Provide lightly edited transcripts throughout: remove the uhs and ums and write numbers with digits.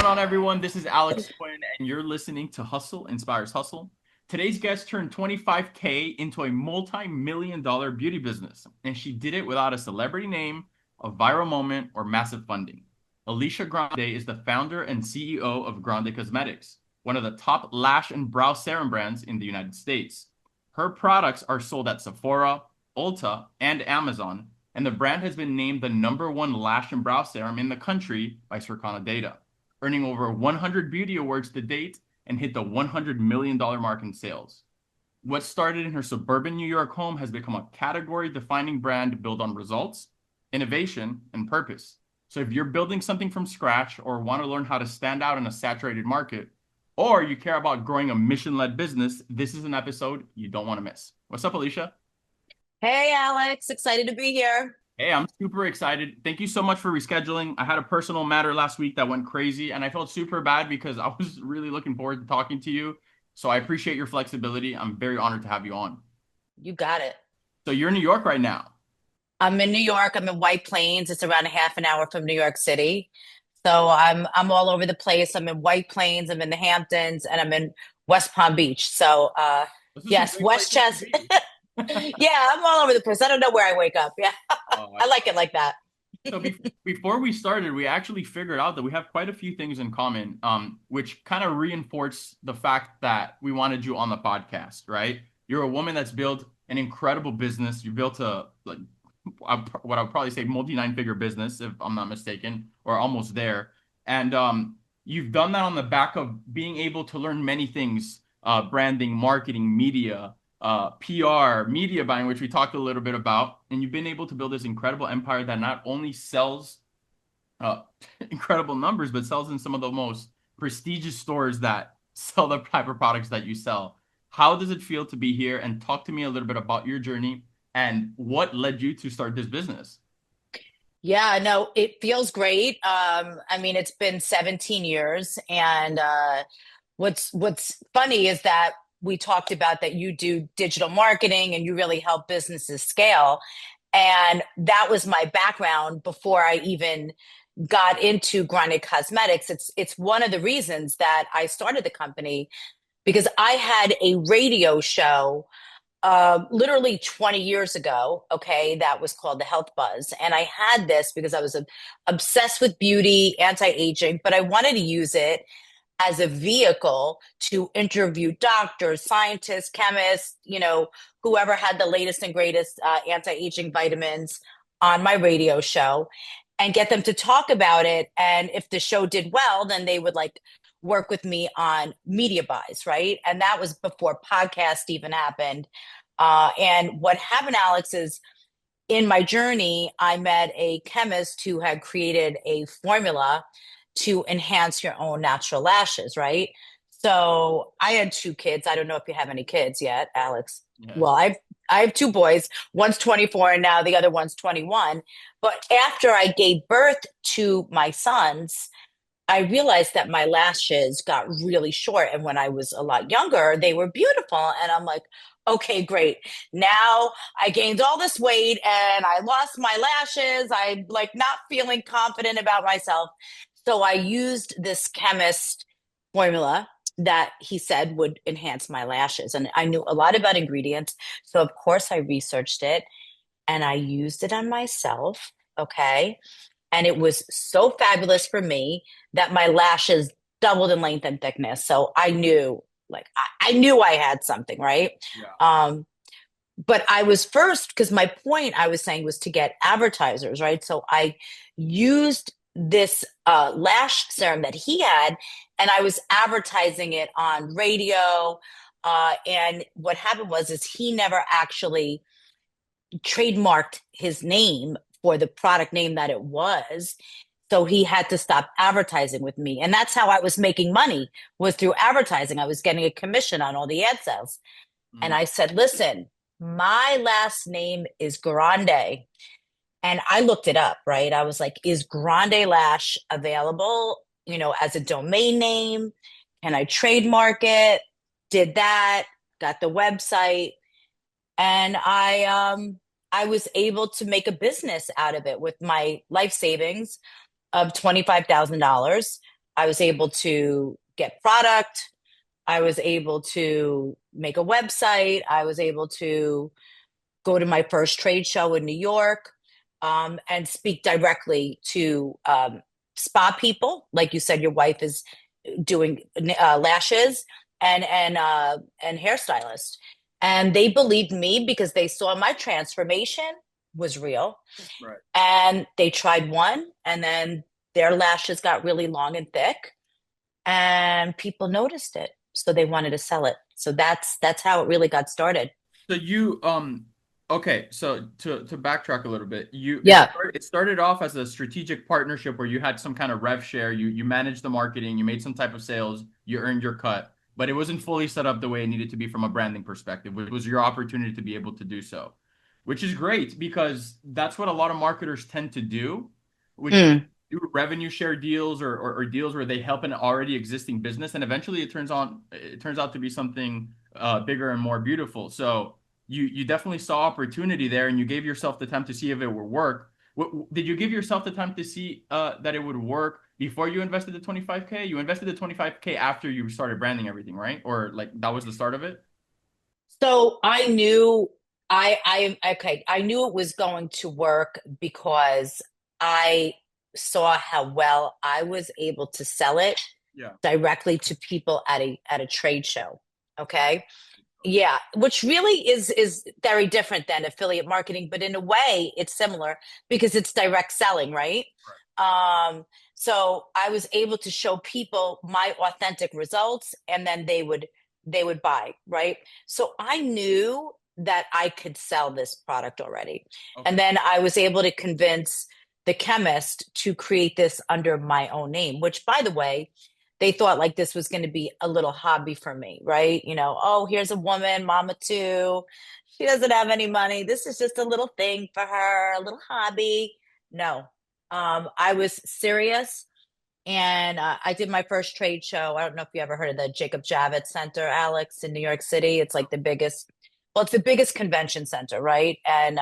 going on, everyone? This is Alex Quin, and you're listening to Hustle Inspires Hustle. Today's guest turned 25K into a multi-million-dollar beauty business, and she did it without a celebrity name, a viral moment, or massive funding. Alicia Grande is the founder and CEO of Grande Cosmetics, one of the top lash and brow serum brands in the United States. Her products are sold at Sephora, Ulta, and Amazon, and the brand has been named the #1 lash and brow serum in the country by Circana Data, earning over 100 beauty awards to date and hit the $100 million mark in sales. What started in her suburban New York home has become a category-defining brand built on results, innovation, and purpose. So if you're building something from scratch or want to learn how to stand out in a saturated market, or you care about growing a mission-led business, this is an episode you don't want to miss. What's up, Alicia? Hey, Alex, excited to be here. Hey, I'm super excited. Thank you so much for rescheduling. I had a personal matter last week that went crazy, and I felt super bad because I was really looking forward to talking to you. So I appreciate your flexibility. I'm very honored to have you on. You got it. So you're in New York right now. I'm in New York. I'm in White Plains. It's around a half an hour from New York City. So I'm all over the place. I'm in White Plains, I'm in the Hamptons, and I'm in West Palm Beach. So Those are some yes, great places to Westchester. be. Yeah, I'm all over the place. I don't know where I wake up. Yeah. Oh, I like it like that. So before we started, we actually figured out that we have quite a few things in common, which kind of reinforce the fact that we wanted you on the podcast, right? You're a woman that's built an incredible business. You built a like what I would probably say multi-nine-figure business, if I'm not mistaken, or almost there. And you've done that on the back of being able to learn many things, branding, marketing, media, PR, media buying, which we talked a little bit about, and you've been able to build this incredible empire that not only sells uh, incredible numbers, but sells in some of the most prestigious stores that sell the type of products that you sell. How does it feel to be here? And talk to me a little bit about your journey and what led you to start this business. Yeah, no, it feels great. I mean, it's been 17 years, and what's funny is that we talked about that you do digital marketing and you really help businesses scale. And that was my background before I even got into Grande Cosmetics. It's one of the reasons that I started the company because I had a radio show literally 20 years ago, okay, that was called the Health Buzz. And I had this because I was obsessed with beauty, anti-aging, but I wanted to use it as a vehicle to interview doctors, scientists, chemists, whoever had the latest and greatest anti-aging vitamins on my radio show and get them to talk about it. And if the show did well, then they would like work with me on media buys, right? And that was before podcast even happened. And what happened, Alex, is in my journey, I met a chemist who had created a formula to enhance your own natural lashes, right? So I had two kids. I don't know if you have any kids yet, Alex. Yes. Well, I have two boys. One's 24 and now the other one's 21. But after I gave birth to my sons, I realized that my lashes got really short. And when I was a lot younger, they were beautiful. And I'm like, okay, great. Now I gained all this weight and I lost my lashes. I'm like not feeling confident about myself. So I used this chemist formula that he said would enhance my lashes. And I knew a lot about ingredients. So, of course, I researched it and I used it on myself. Okay. And it was so fabulous for me that my lashes doubled in length and thickness. So I knew, like, I knew I had something, right? Yeah. Um, but I was first, because my point I was saying was to get advertisers, right? So I used this lash serum that he had, and I was advertising it on radio. And what happened was, is he never actually trademarked his name for the product name that it was. So he had to stop advertising with me. And that's how I was making money was through advertising. I was getting a commission on all the ad sales. And Mhm. I said, listen, my last name is Grande. And I looked it up, right? I was like, is Grande Lash available, as a domain name? Can I trademark it? Did that, got the website. And I was able to make a business out of it with my life savings of $25,000. I was able to get product. I was able to make a website. I was able to go to my first trade show in New York, and speak directly to spa people. Like you said, your wife is doing lashes and hairstylist, and they believed me because they saw my transformation was real, Right. and they tried one, and then their lashes got really long and thick, and people noticed it, so they wanted to sell it. So that's how it really got started. So you okay, so to backtrack a little bit, Yeah. it started off as a strategic partnership where you had some kind of rev share, you managed the marketing, you made some type of sales, you earned your cut, but it wasn't fully set up the way it needed to be from a branding perspective, which was your opportunity to be able to do so. Which is great because that's what a lot of marketers tend to do, which Mm. do revenue share deals or deals where they help an already existing business and eventually it turns out to be something bigger and more beautiful. So you definitely saw opportunity there, and you gave yourself the time to see if it would work. Did you give yourself the time to see that it would work before you invested the 25K? You invested the 25K after you started branding everything, right? Or like that was the start of it? So I knew I knew it was going to work because I saw how well I was able to sell it Yeah. directly to people at a trade show. Okay. Yeah, which really is very different than affiliate marketing, but in a way it's similar because it's direct selling, right? Um, so I was able to show people my authentic results, and then they would buy, right? So I knew that I could sell this product already. And Okay. then I was able to convince the chemist to create this under my own name, which by the way, they thought like this was going to be a little hobby for me, right? Oh, here's a woman, mama too. She doesn't have any money. This is just a little thing for her, a little hobby. No, I was serious. And I did my first trade show. I don't know if you ever heard of the Jacob Javits Center, Alex, in New York City. It's like the biggest, well, it's the biggest convention center, right? And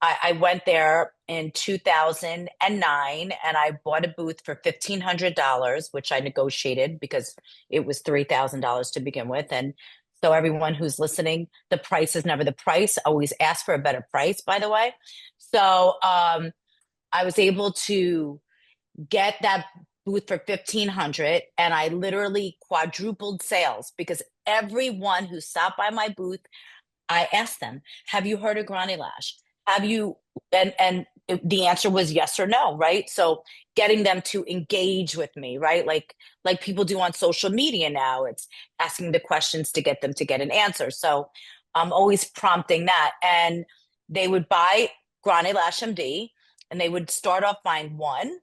I went there in 2009 and I bought a booth for $1,500, which I negotiated because it was $3,000 to begin with. And so, everyone who's listening, the price is never the price. Always ask for a better price, by the way. So, I was able to get that booth for 1,500, and I literally quadrupled sales because everyone who stopped by my booth, I asked them, "Have you heard of Grande Lash? Have you?" And the answer was yes or no, right? So getting them to engage with me, right? Like people do on social media now, it's asking the questions to get them to get an answer. So I'm always prompting that, and they would buy GrandeLASH-MD, and they would start off buying one,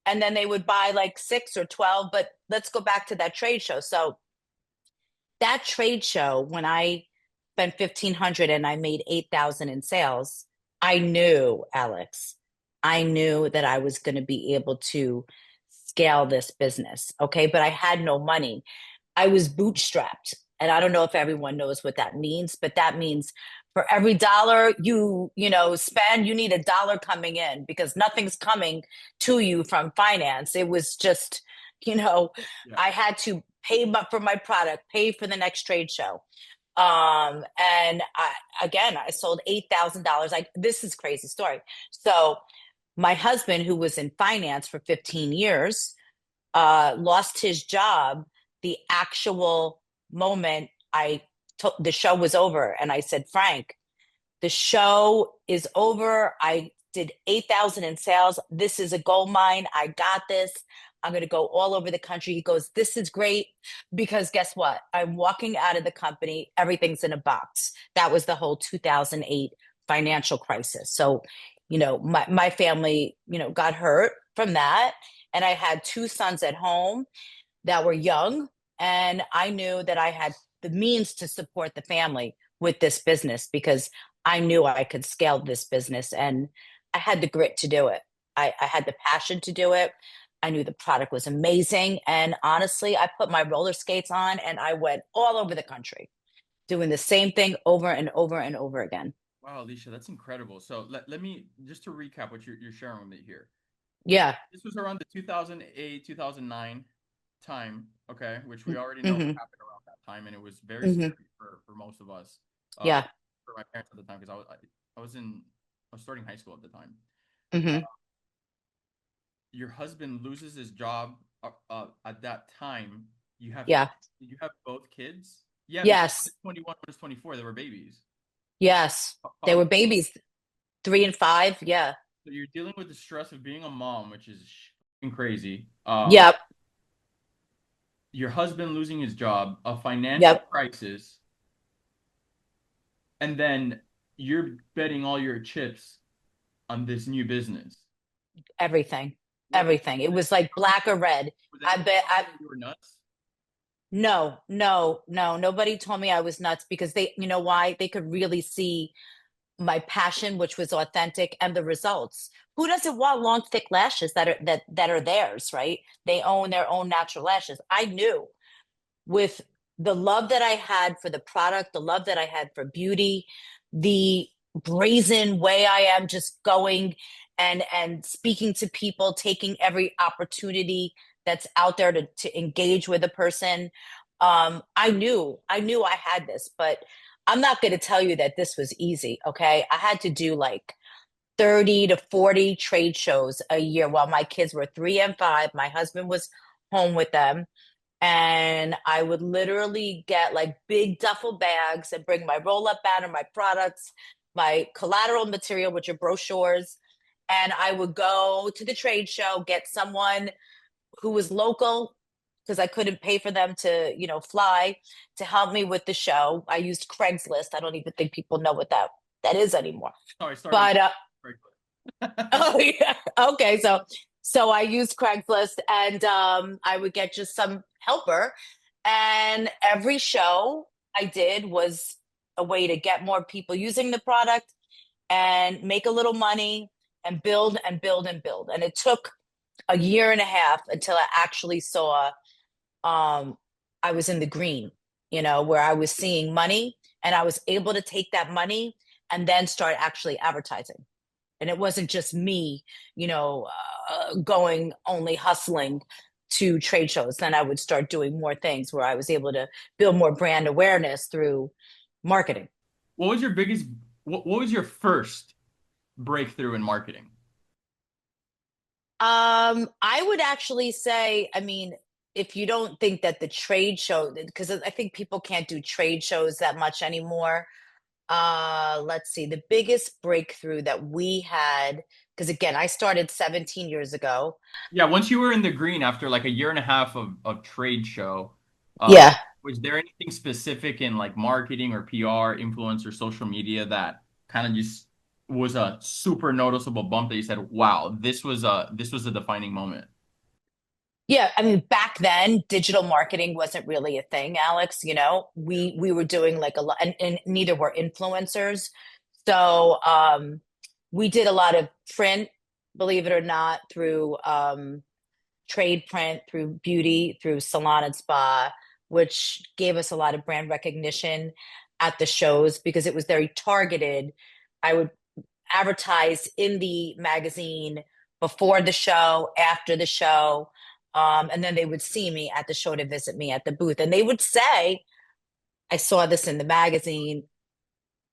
and then they would buy like six or 12. But let's go back to that trade show. So that trade show, when I spent 1,500 and I made 8,000 in sales, I knew, Alex, I knew that I was going to be able to scale this business. Okay. But I had no money. I was bootstrapped. And I don't know if everyone knows what that means, but that means for every dollar you spend, you need a dollar coming in because nothing's coming to you from finance. It was just, you know, Yeah. I had to pay for my product, pay for the next trade show. And I sold $8,000. This is a crazy story. So my husband, who was in finance for 15 years, lost his job the actual moment the show was over. And I said, Frank, the show is over. I did 8,000 in sales. This is a gold mine. I got this. I'm going to go all over the country. He goes, this is great because guess what? I'm walking out of the company. Everything's in a box. That was the whole 2008 financial crisis. So, my family, got hurt from that. And I had two sons at home that were young. And I knew that I had the means to support the family with this business because I knew I could scale this business, and I had the grit to do it. I had the passion to do it. I knew the product was amazing. And honestly, I put my roller skates on and I went all over the country doing the same thing over and over and over again. Wow, Alicia, that's incredible. So let me just to recap what you're sharing with me here. Yeah. This was around the 2008, 2009 time, okay, which we already know what Mm-hmm. happened around that time, and it was very Hmm. scary for most of us, uh, Yeah. for my parents at the time, because I was in I was starting high school at the time. Hmm. Your husband loses his job at that time. You have Yeah. you have both kids? Yeah, because one Yes. is 21, one is 24. They were babies. Yes. They How were babies, 3 and 5. Yeah. so you're dealing with the stress of being a mom, which is crazy. Yep. Your husband losing his job, a financial Yep. crisis, and then you're betting all your chips on this new business. Everything. What Everything. It was like black or red. was I anyone bet telling I you that you were nuts? no, no, no. Nobody told me I was nuts because they, you know why? They could really see my passion, which was authentic, and the results. Who doesn't want long, thick lashes that are theirs, right? They own their own natural lashes. I knew with the love that I had for the product, the love that I had for beauty, the brazen way I am just going and speaking to people, taking every opportunity that's out there to engage with a person. I knew I had this, but I'm not going to tell you that this was easy. Okay. I had to do like 30 to 40 trade shows a year while my kids were 3 and 5. My husband was home with them, and I would literally get like big duffel bags and bring my roll up banner, my products, my collateral material, which are brochures. And I would go to the trade show, get someone who was local because I couldn't pay for them to, fly to help me with the show. I used Craigslist. I don't even think people know what that is anymore. Sorry, started But very quick. oh yeah. Okay. So I used Craigslist, and I would get just some helper. And every show I did was a way to get more people using the product and make a little money and build and build and build. And it took a year and a half until I actually saw I was in the green, where I was seeing money and I was able to take that money and then start actually advertising. And it wasn't just me, going only hustling to trade shows. Then I would start doing more things where I was able to build more brand awareness through marketing. What was your biggest, what was your first breakthrough in marketing? I would actually say, I mean, if you don't think that the trade show, because I think people can't do trade shows that much anymore. Let's see, the biggest breakthrough that we had, because again, I started 17 years ago. Yeah, once you were in the green after like a year and a half of trade show, uh, Yeah. was there anything specific in like marketing or PR, influencer, social media that kind of just was a super noticeable bump that you said, "Wow, this was a defining moment." Yeah, I mean, back then, digital marketing wasn't really a thing, Alex. We were doing like a lot, and neither were influencers. So we did a lot of print, believe it or not, through trade print, through beauty, through salon and spa, which gave us a lot of brand recognition at the shows because it was very targeted. I would advertise in the magazine before the show, after the show. And then they would see me at the show to visit me at the booth. And they would say, I saw this in the magazine.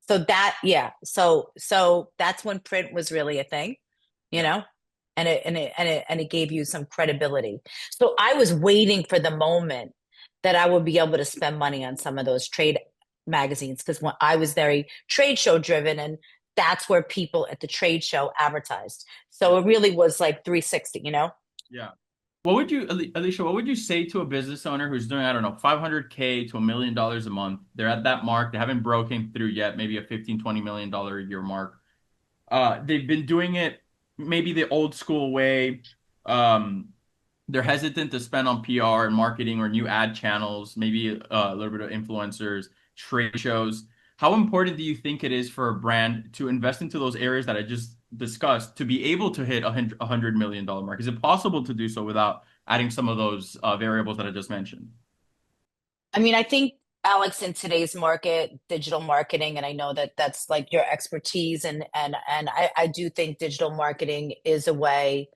So that, yeah. So that's when print was really a thing, you Yeah. know? And it gave you some credibility. So I was waiting for the moment that I would be able to spend money on some of those trade magazines because when I was very trade show driven, and that's where people at the trade show advertised. Yeah. So it really was like 360. Yeah. What would you, Alicia, what would you say to a business owner who's doing, I don't know, 500K to $1 million a month? They're at that mark. They haven't broken through yet, maybe a 15, $20 million a year mark. They've been doing it maybe the old school way. Um, they're hesitant to spend on PR and marketing or new ad channels, maybe a little bit of influencers, trade shows. How important do you think it is for a brand to invest into those areas that I just discussed to be able to hit $100 million mark? Is it possible to do so without adding some of those variables that I just mentioned? I mean, I think, Alex, in today's market, digital marketing, and I know that that's like your expertise, and I do think digital marketing is a way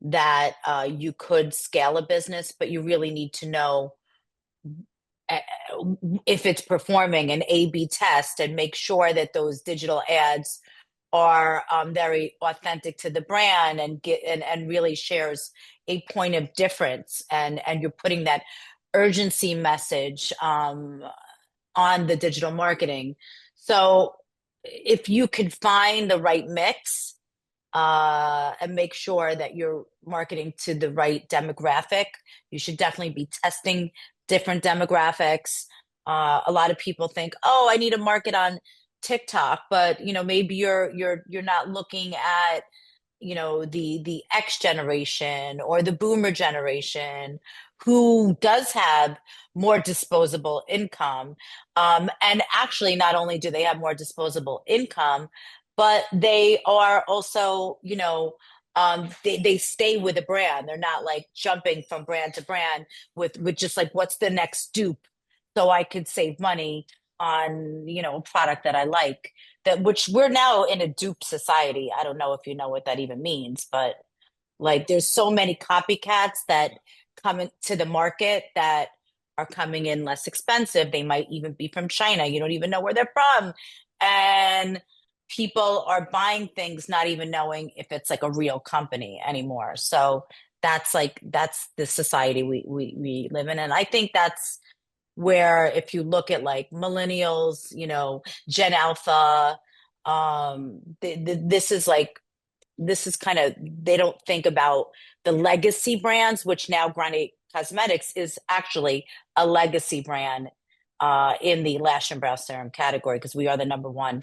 that you could scale a business, but you really need to know uh, if it's performing an A/B test and make sure that those digital ads are very authentic to the brand and and really shares a point of difference, and you're putting that urgency message on the digital marketing. So if you could find the right mix and make sure that you're marketing to the right demographic. You should definitely be testing different demographics. A lot of people think, "Oh, I need to market on TikTok," but maybe you're not looking at the X generation or the boomer generation who does have more disposable income. And actually, not only do they have more disposable income, but they are also, they stay with a brand. They're not like jumping from brand to brand with just like what's the next dupe so I could save money on, a product that I like. That which we're now in a dupe society. I don't know if you know what that even means, but like there's so many copycats that come into the market that are coming in less expensive. They might even be from China. You don't even know where they're from. And people are buying things not even knowing if it's like a real company anymore. So that's the society we live in. And I think that's where if you look at like millennials, Gen Alpha, this is like this is kind of they don't think about the legacy brands, which now Grande Cosmetics is actually a legacy brand in the lash and brow serum category because we are the number one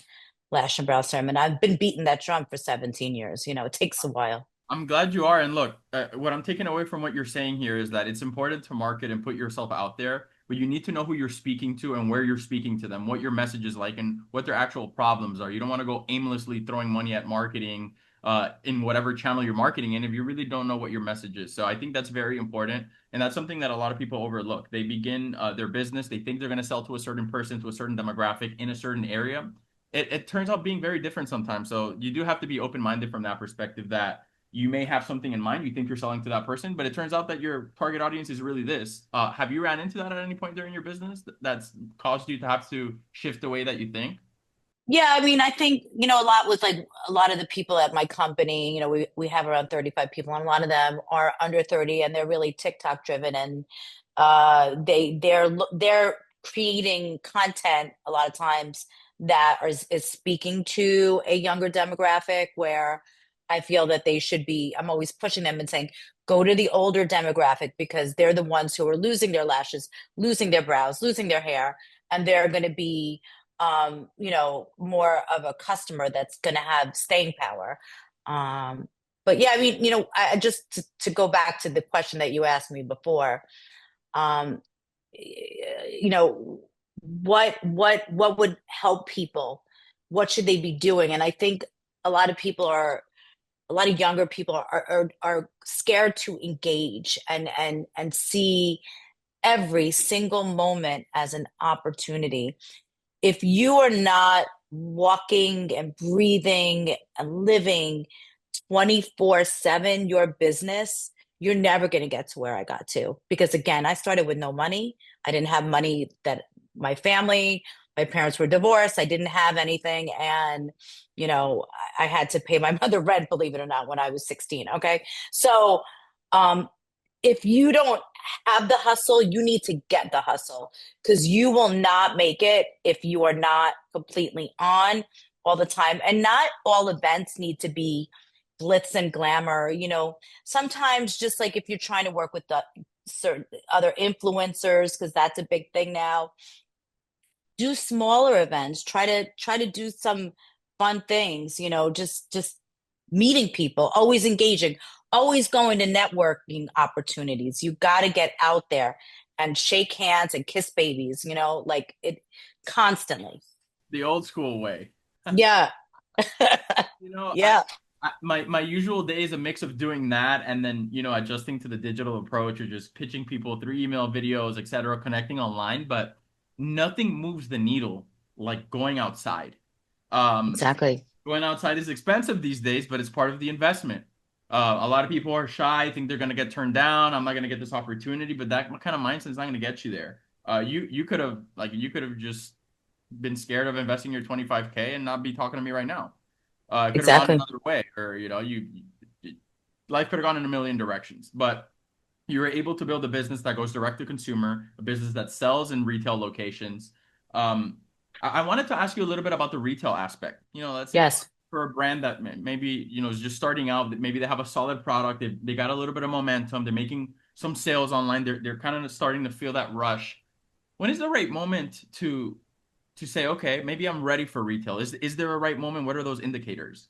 lash and brow serum, and I've been beating that drum for 17 years. It takes a while. I'm glad you are. And look, what I'm taking away from what you're saying here is that it's important to market and put yourself out there, but you need to know who you're speaking to and where you're speaking to them, what your message is like, and what their actual problems are. You don't want to go aimlessly throwing money at marketing in whatever channel you're marketing in if you really don't know what your message is. So I think that's very important. And that's something that a lot of people overlook. They begin their business, they think they're going to sell to a certain person, to a certain demographic in a certain area. It turns out being very different sometimes. So you do have to be open-minded from that perspective that you may have something in mind, you think you're selling to that person, but it turns out that your target audience is really this. Have you ran into that at any point during your business that's caused you to have to shift the way that you think? Yeah, I mean, I think, a lot with like a lot of the people at my company, we have around 35 people and a lot of them are under 30 and they're really TikTok driven and they're creating content a lot of times that is speaking to a younger demographic where I feel that they should be, I'm always pushing them and saying, go to the older demographic because they're the ones who are losing their lashes, losing their brows, losing their hair, and they're going to be more of a customer that's going to have staying power. But yeah, I mean, I just to go back to the question that you asked me before, um, you know, what would help people? What should they be doing? And I think a lot of people are a lot of younger people are scared to engage and see every single moment as an opportunity. If you are not walking and breathing and living 24/7 your business, you're never going to get to where I got to. Because again, I started with no money. I didn't have money that my family, my parents were divorced. I didn't have anything. And, I had to pay my mother rent, believe it or not, when I was 16. Okay. So, um, if you don't have the hustle, you need to get the hustle because you will not make it if you are not completely on all the time. And not all events need to be glitz and glamour. Sometimes just like if you're trying to work with the certain other influencers, because that's a big thing now, do smaller events. Try to do some fun things, just meeting people, always engaging, always going to networking opportunities. You got to get out there and shake hands and kiss babies, like it constantly. The old school way. Yeah. You know, Yeah. my usual day is a mix of doing that and then, adjusting to the digital approach or just pitching people through email, videos, etc., connecting online, but nothing moves the needle like going outside. Um, Exactly. Going outside is expensive these days, but it's part of the investment. A lot of people are shy, think they're going to get turned down. I'm not going to get this opportunity, but that kind of mindset is not going to get you there. You could have just been scared of investing your 25K and not be talking to me right now. It could have gone Exactly. another way, or life could have gone in a million directions. But you were able to build a business that goes direct to consumer, a business that sells in retail locations. Um, I wanted to ask you a little bit about the retail aspect. Let's say Yes. for a brand that maybe is just starting out, that maybe they have a solid product, they got a little bit of momentum, they're making some sales online, they're kind of starting to feel that rush. When is the right moment to say, okay, maybe I'm ready for retail? Is there a right moment? What are those indicators?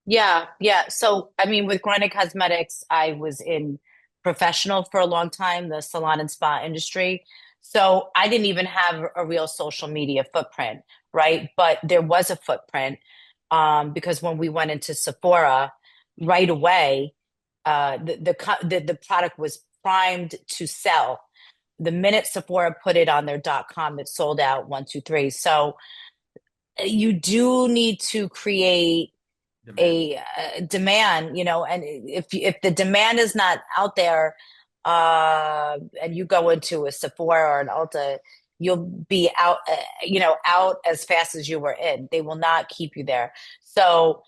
Yeah, yeah. So, I mean, with Grande Cosmetics, I was in professional for a long time, the salon and spa industry. So, I didn't even have a real social media footprint, right? But there was a footprint because when we went into Sephora right away, the product was primed to sell. The minute Sephora put it on their .com, it sold out one, two, three. So, you do need to create Demand. a demand, and if the demand is not out there, and you go into a Sephora or an Ulta, you'll be out, out as fast as you were in. They will not keep you there. So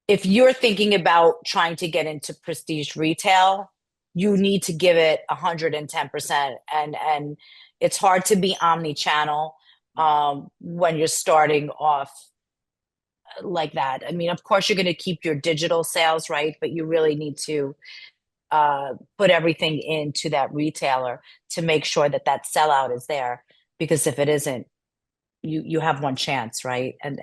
if you're thinking about trying to get into prestige retail, you need to give it 110%. And it's hard to be omni-channel when you're starting off like that. I mean, of course, you're going to keep your digital sales, right? But you really need to put everything into that retailer to make sure that that sellout is there. Because if it isn't, you have one chance, right? And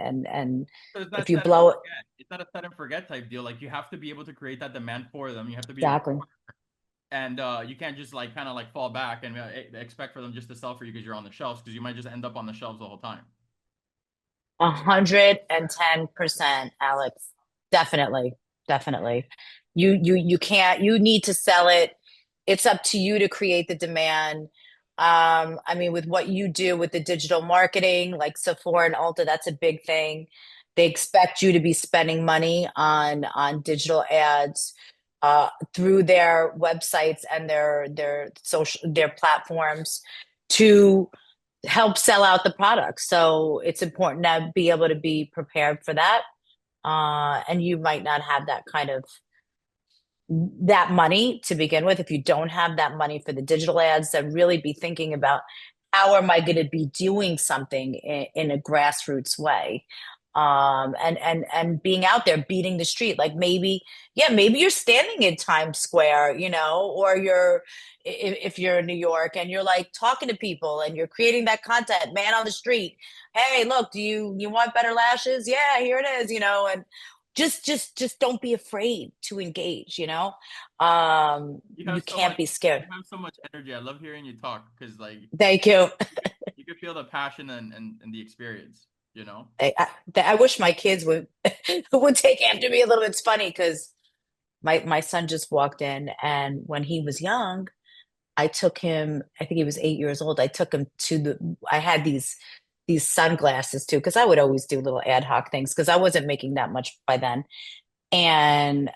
So it's if not you set and blow it, forget. It's not a set and forget type deal. Like you have to be able to create that demand for them. You have to be able, exactly. and you can't just like kind of like fall back and expect for them just to sell for you because you're on the shelves, because you might just end up on the shelves the whole time. 110%, Alex. Definitely. Definitely. You can't, you need to sell it. It's up to you to create the demand. I mean, with what you do with the digital marketing, like Sephora and Ulta, that's a big thing. They expect you to be spending money on digital ads through their websites and their platforms to help sell out the product. So it's important to be able to be prepared for that. And you might not have that money to begin with. If you don't have that money for the digital ads, then really be thinking about how am I going to be doing something in a grassroots way. And being out there beating the street, like maybe, yeah, maybe you're standing in Times Square, or if you're in New York and you're like talking to people and you're creating that content, man on the street. Hey, look, do you want better lashes? Yeah, here it is, and just don't be afraid to engage, You you have so can't much. be scared. You have so much energy. I love hearing you talk because like Thank you. you can feel the passion and the experience. You know. I wish my kids would would take after me a little bit. It's funny because my son just walked in, and when he was young, I took him, I think he was 8 years old. I took him to I had these sunglasses too, because I would always do little ad hoc things because I wasn't making that much by then. And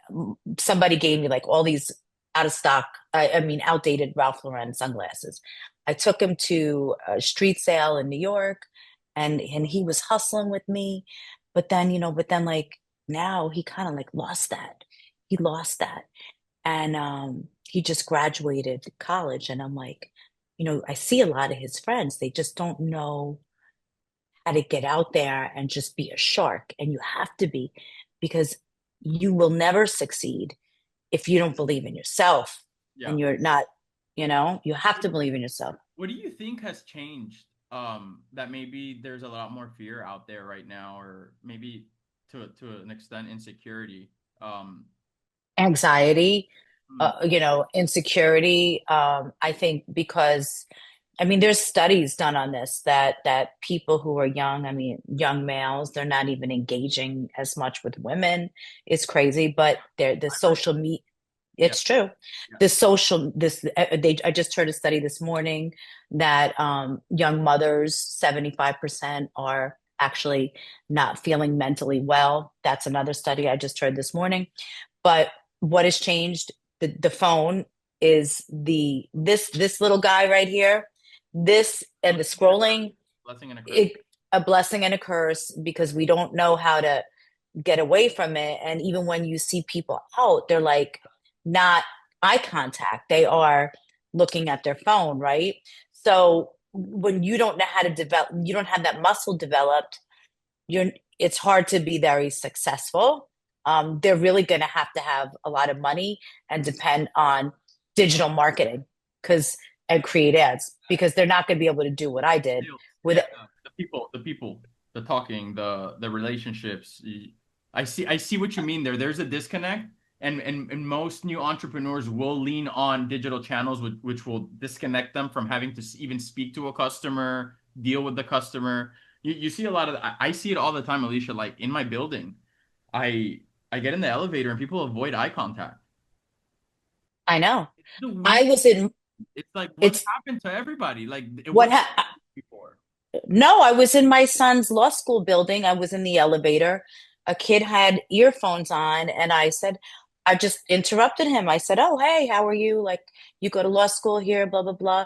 somebody gave me like all these out of stock, I mean, outdated Ralph Lauren sunglasses. I took him to a street sale in New York, and he was hustling with me. But then like now he kind of like lost that. He lost that. And he just graduated college. And I'm like, I see a lot of his friends. They just don't know how to get out there and just be a shark. And you have to be, because you will never succeed if you don't believe in yourself Yeah. and you're not, you have to believe in yourself. What do you think has changed? That maybe there's a lot more fear out there right now, or maybe to an extent insecurity. Um, Anxiety, hmm, insecurity. I think because, I mean, there's studies done on this that people who are young, I mean, young males, they're not even engaging as much with women. It's crazy, but they're the I've heard. social media. Yeah. It's true. Yeah. I just heard a study this morning that young mothers, 75% are actually not feeling mentally well. That's another study I just heard this morning. But what has changed? The phone is this little guy right here. This and the Blessing and a curse. scrolling, Blessing and a curse. it, a blessing and a curse because we don't know how to get away from it. And even when you see people out, they're like not eye contact. They are looking at their phone, right? So when you don't know how to develop, you don't have that muscle developed, you're it's hard to be very successful. They're really going to have a lot of money and depend on digital marketing because and create ads because they're not going to be able to do what I did Sales. with Yeah, the people, the talking, the relationships. I see what you mean there. There's a disconnect, and most new entrepreneurs will lean on digital channels, which will disconnect them from having to even speak to a customer, deal with the customer. You see a lot of I see it all the time, Alicia. Like in my building, I I get in the elevator and people avoid eye contact. I know. It's the I weird. was in It's like what's it's happened to everybody. Like it what wasn't ha- before. No, I was in my son's law school building. I was in the elevator. A kid had earphones on, and I just interrupted him. I said, "Oh, hey, how are you? Like, you go to law school here, blah, blah, blah."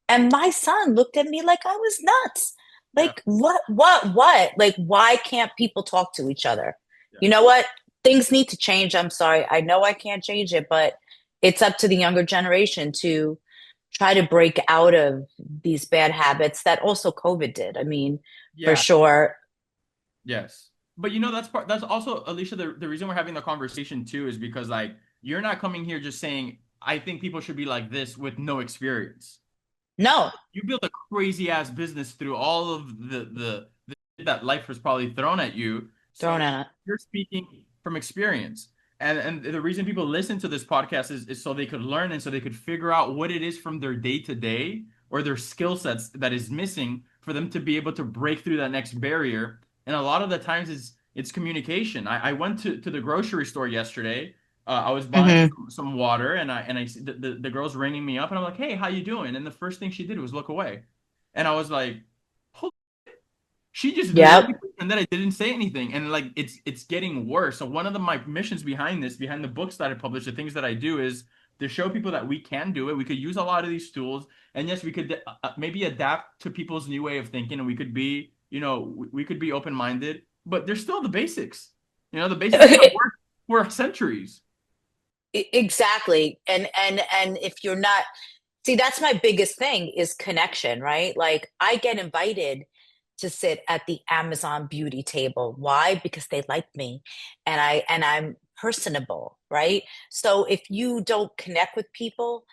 And my son looked at me like I was nuts. Yeah, Like, what? Like, why can't people talk to each other? yeah. You know what? Things need to change. I'm sorry. I know I can't change it, but it's up to the younger generation to try to break out of these bad habits that also COVID did. I mean, for Yeah, sure. yes. But that's also Alicia, the reason we're having the conversation too is because like you're not coming here just saying I think people should be like this with no experience. No, You built a crazy ass business through all of the shit that life has probably thrown at you. thrown So out. you're speaking from experience. And the reason people listen to this podcast is so they could learn and so they could figure out what it is from their day to day or their skill sets that is missing for them to be able to break through that next barrier. And a lot of the times it's communication. I went to the grocery store yesterday. I was buying Hmm. some water, and I the girl's ringing me up, and I'm like, "Hey, how you doing?" And the first thing she did was look away, and I was like, "Holy she just Yep. literally and then I didn't say anything, and like it's getting worse. So one of my missions behind this, behind the books that I publish, the things that I do is to show people that we can do it. We could use a lot of these tools, and yes, we could maybe adapt to people's new way of thinking, and we could be, we could be open minded, but there's still the basics. The basics that have worked for centuries. Exactly. And if you're not, see, that's my biggest thing is connection, right? Like I get invited to sit at the Amazon beauty table. Why? Because they like me and I'm personable, right? So if you don't connect with people,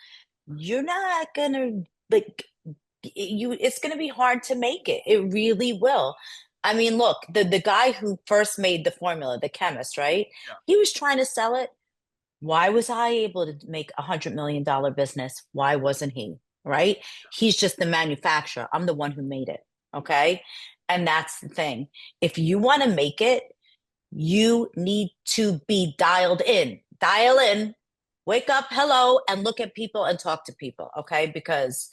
you're not gonna like it's gonna be hard to make it. It really will. I mean, look, the guy who first made the formula, the chemist, right? Yeah. He was trying to sell it. Why was I able to make $100 million business? Why wasn't he? Right? He's just the manufacturer. I'm the one who made it. Okay. And that's the thing. If you want to make it, you need to be dialed in. Dial in, wake up, hello, and look at people and talk to people. Okay. Because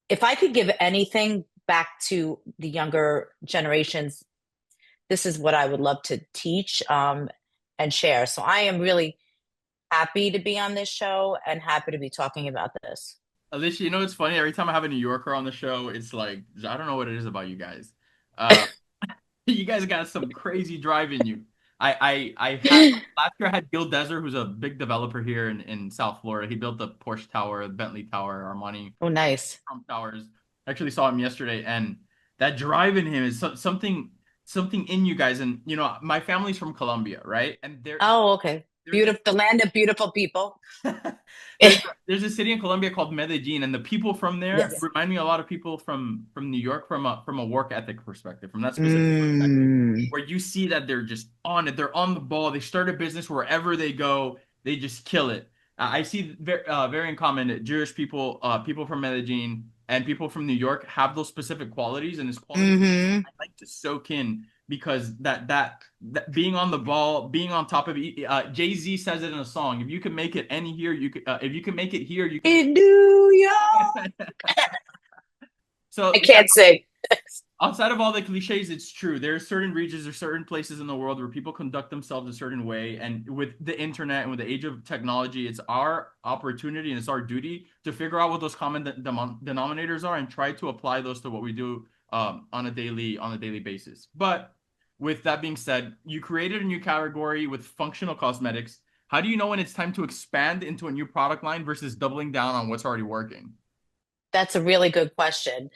if I could give anything back to the younger generations, this is what I would love to teach and share. So I am really happy to be on this show and happy to be talking about this. Alicia, it's funny. Every time I have a New Yorker on the show, it's like I don't know what it is about you guys. Uh, you guys got some crazy drive in you. I had last year I had Gil Deser, who's a big developer here in South Florida. He built the Porsche Tower, the Bentley Tower, Armani Oh, nice. Trump Towers. Actually saw him yesterday, and that drive in him is something in you guys. And my family's from Colombia, right? And Oh, okay. there's a Beautiful, the land of beautiful people. there's there's a city in Colombia called Medellin, and the people from there Yes. remind me a lot of people from New York from a work ethic perspective, from that specific perspective, Mm. where you see that they're just on it, they're on the ball, they start a business wherever they go, they just kill it. I see very in common that Jewish people, people from Medellin, and people from New York have those specific qualities, and it's qualities Hmm. I like to soak in because that being on the ball, being on top of it. Jay-Z says it in a song. If you can make it any here, you could. If you can make it here, you can make In New York. it. So I yeah, can't sing. outside of all the cliches, it's true. There are certain regions or certain places in the world where people conduct themselves a certain way. And with the internet and with the age of technology, it's our opportunity and it's our duty to figure out what those common denominators are and try to apply those to what we do on a daily basis. But with that being said, you created a new category with functional cosmetics. How do you know when it's time to expand into a new product line versus doubling down on what's already working? That's a really good question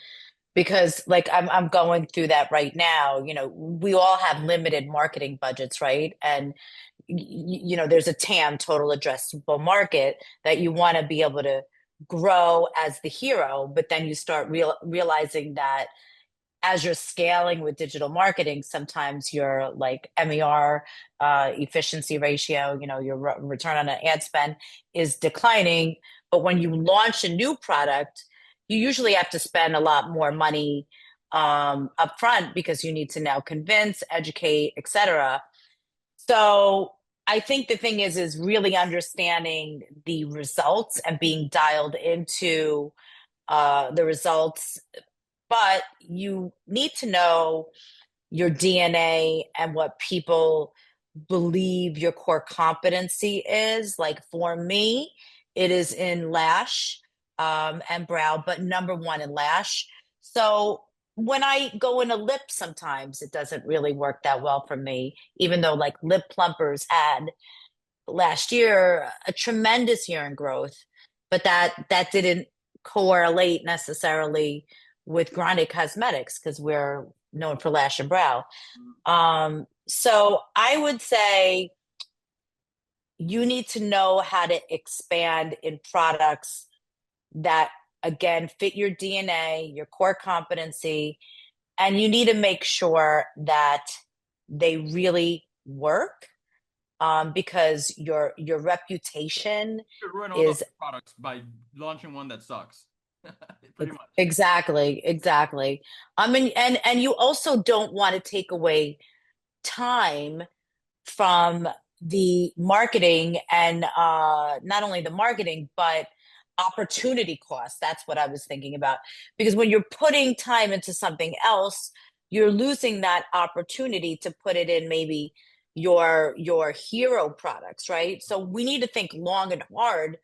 because like I'm going through that right now. We all have limited marketing budgets, right? And there's a TAM, total addressable market, that you want to be able to grow as the hero, but then you start realizing that as you're scaling with digital marketing, sometimes your like MER, efficiency ratio, your return on an ad spend is declining. But when you launch a new product, you usually have to spend a lot more money upfront because you need to now convince, educate, etc. So I think the thing is really understanding the results and being dialed into the results, but you need to know your DNA and what people believe your core competency is. Like for me, it is in lash and brow, but number one in lash. So when I go into lip, sometimes it doesn't really work that well for me, even though like lip plumpers had last year a tremendous year in growth, but that didn't correlate necessarily with Grande Cosmetics because we're known for lash and brow. So I would say you need to know how to expand in products that again fit your DNA, your core competency, and you need to make sure that they really work, because your reputation You ruin all those is products by launching one that sucks. Pretty much. exactly. I mean, and you also don't want to take away time from the marketing and not only the marketing but opportunity cost. That's what I was thinking about, because when you're putting time into something else, you're losing that opportunity to put it in maybe your hero products, right? So we need to think long and hard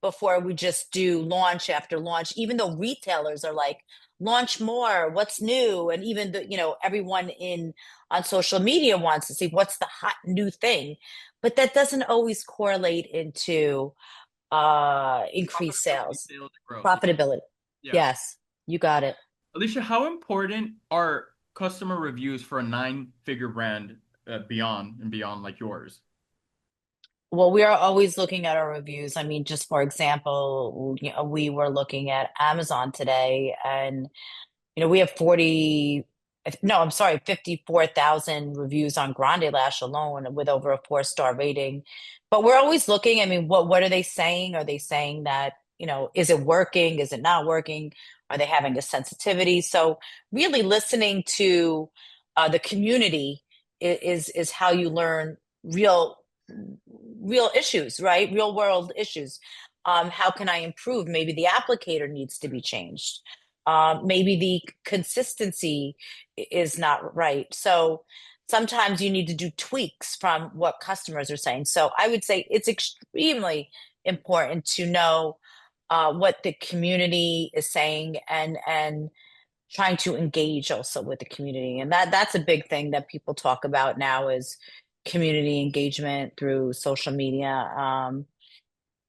before we just do launch after launch, even though retailers are like, launch more, what's new? And even everyone in on social media wants to see what's the hot new thing. But that doesn't always correlate into increased Profitability, sales, sales, and growth. profitability. Yeah. Yes, you got it. Alicia, how important are customer reviews for a nine-figure brand beyond and beyond like yours? Well, we are always looking at our reviews. I mean, just for example, we were looking at Amazon today, and we have 40, no, I'm sorry, 54,000 reviews on Grande Lash alone with over a 4-star rating. But we're always looking. I mean, what are they saying? Are they saying that, is it working? Is it not working? Are they having a sensitivity? So really listening to the community is how you learn real issues, right? Real world issues. How can I improve? Maybe the applicator needs to be changed. Maybe the consistency is not right. So sometimes you need to do tweaks from what customers are saying. So I would say it's extremely important to know what the community is saying, and trying to engage also with the community. And that's a big thing that people talk about now is community engagement through social media.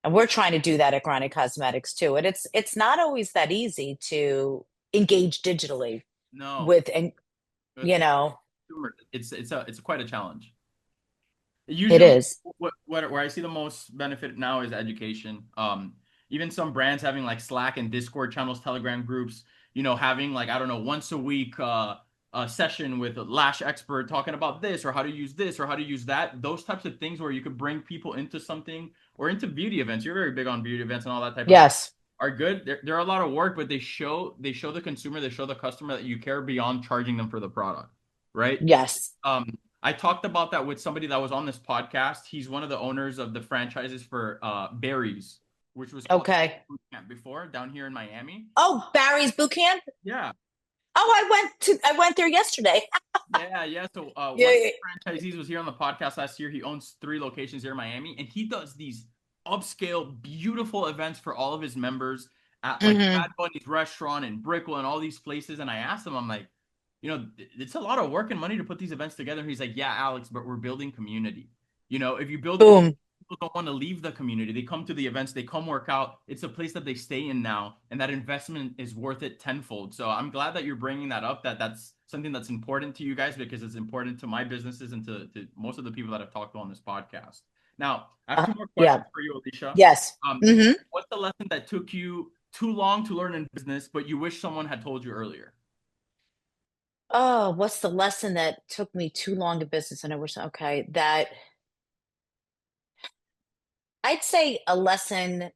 And we're trying to do that at Grande Cosmetics too. And it's not always that easy to engage digitally No, with, and it's you know, it's quite a challenge. it Usually, is. where I see the most benefit now is education. Even some brands having like Slack and Discord channels, Telegram groups, having like, I don't know, once a week a session with a lash expert talking about this or how to use this or how to use that. Those types of things where you could bring people into something or into beauty events. You're very big on beauty events and all that type of stuff. Yes. Are good. They're a lot of work, but they show the consumer, they show the customer that you care beyond charging them for the product, right? Yes. I talked about that with somebody that was on this podcast. He's one of the owners of the franchises for Berries, which was called Okay. Boot Camp before down here in Miami. Oh, Barry's boot camp. Yeah. Oh, I went there yesterday. Yeah, yeah. So Yeah, one of yeah. the franchisees was here on the podcast last year. He owns 3 locations here in Miami, and he does these upscale, beautiful events for all of his members at like Hmm. Bad Bunny's restaurant and Brickell and all these places. And I asked him, I'm like, it's a lot of work and money to put these events together. And he's like, yeah, Alex, but we're building community. If you build community, Boom. people don't want to leave the community. They come to the events, they come work out. It's a place that they stay in now, and that investment is worth it tenfold. So I'm glad that you're bringing that up. That's something that's important to you guys because it's important to my businesses and to most of the people that I've talked to on this podcast. Now, I have two more Yeah. questions for you, Alicia. Yes. Um, Hmm. what's the lesson that took you too long to learn in business, but you wish someone had told you earlier? Oh, what's the lesson that took me too long to business? And I wish, okay, that I'd say a lesson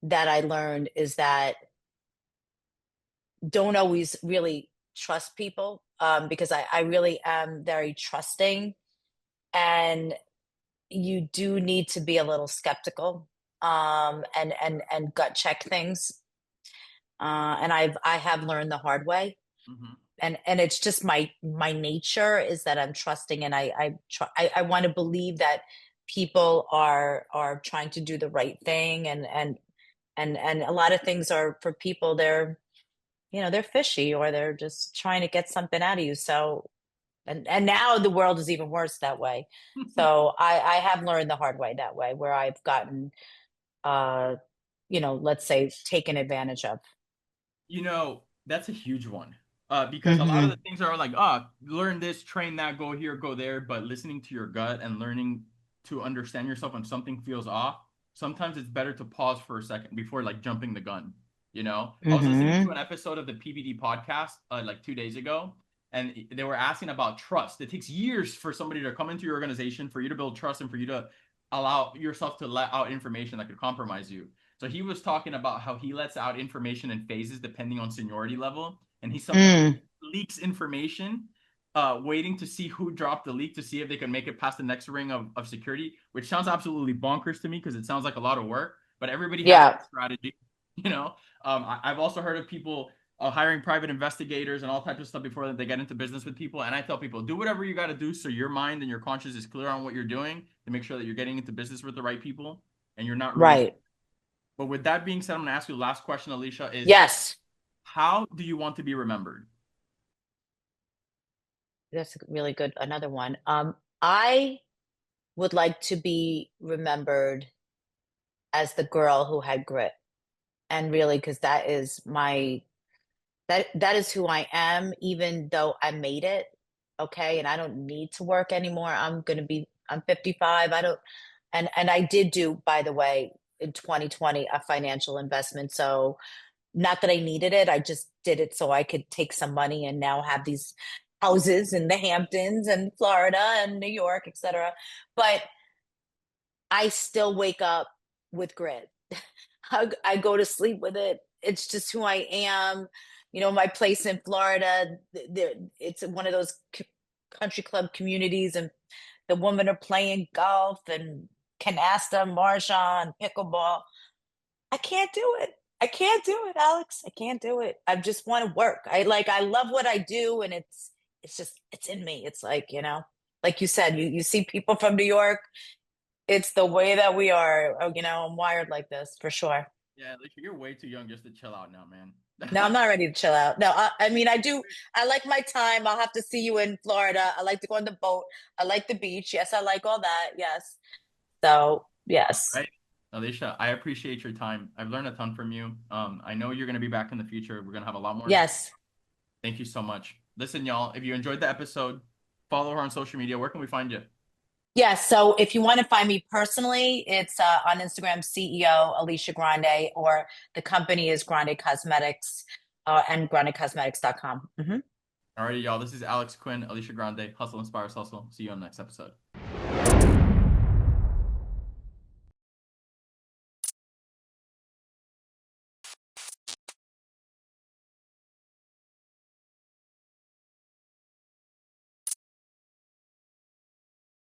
that I learned is that don't always really trust people, because I really am very trusting, and you do need to be a little skeptical, and gut check things. And I have learned the hard way, Mm-hmm. and it's just my nature is that I'm trusting, and I want to believe that people are trying to do the right thing, and a lot of things are for people, they're fishy, or they're just trying to get something out of you. So, and now the world is even worse that way. So I have learned the hard way that way, where I've gotten, uh, let's say, taken advantage of. That's a huge one. Because a lot of the Hmm. things are like, learn this, train that, go here, go there. But listening to your gut and learning to understand yourself when something feels off, sometimes it's better to pause for a second before like jumping the gun. I was listening to Hmm. an episode of the PBD podcast like 2 days ago, and they were asking about trust. It takes years for somebody to come into your organization, for you to build trust, and for you to allow yourself to let out information that could compromise you. So he was talking about how he lets out information in phases depending on seniority level, and he sometimes Mm. leaks information, waiting to see who dropped the leak to see if they can make it past the next ring of security, which sounds absolutely bonkers to me because it sounds like a lot of work. But everybody has Yeah. a strategy, you know. I've also heard of people hiring private investigators and all types of stuff before they get into business with people. And I tell people, do whatever you got to do so your mind and your conscience is clear on what you're doing to make sure that you're getting into business with the right people and you're not ruining. Right. But with that being said, I'm going to ask you the last question, Alicia, is Yes. how do you want to be remembered? That's a really good. Another one. I would like to be remembered as the girl who had grit, and really, because that is who I am, even though I made it. Okay. And I don't need to work anymore. I'm 55. I don't, and I did do, by the way, in 2020, a financial investment. So not that I needed it, I just did it so I could take some money and now have these houses in the Hamptons and Florida and New York, etc. But I still wake up with grit. I go to sleep with it. It's just who I am. My place in Florida, it's one of those country club communities, and the women are playing golf and canasta, mahjong, pickleball. I can't do it. I can't do it, Alex. I can't do it. I just want to work. I love what I do, and it's in me. It's like you said, you see people from New York, it's the way that we are. Oh, I'm wired like this for sure. Yeah, Alicia, you're way too young just to chill out now, man. No, I'm not ready to chill out. No, I mean, I do. I like my time. I'll have to see you in Florida. I like to go on the boat. I like the beach. Yes, I like all that. Yes. So, yes. Right. Alicia, I appreciate your time. I've learned a ton from you. I know you're going to be back in the future. We're going to have a lot more. Yes. Thank you so much. Listen, y'all, if you enjoyed the episode, follow her on social media. Where can we find you? Yes. So if you want to find me personally, it's on Instagram, CEO Alicia Grande, or the company is Grande Cosmetics, and grandecosmetics.com. Alrighty, y'all. This is Alex Quin, Alicia Grande. Hustle inspires hustle. See you on the next episode.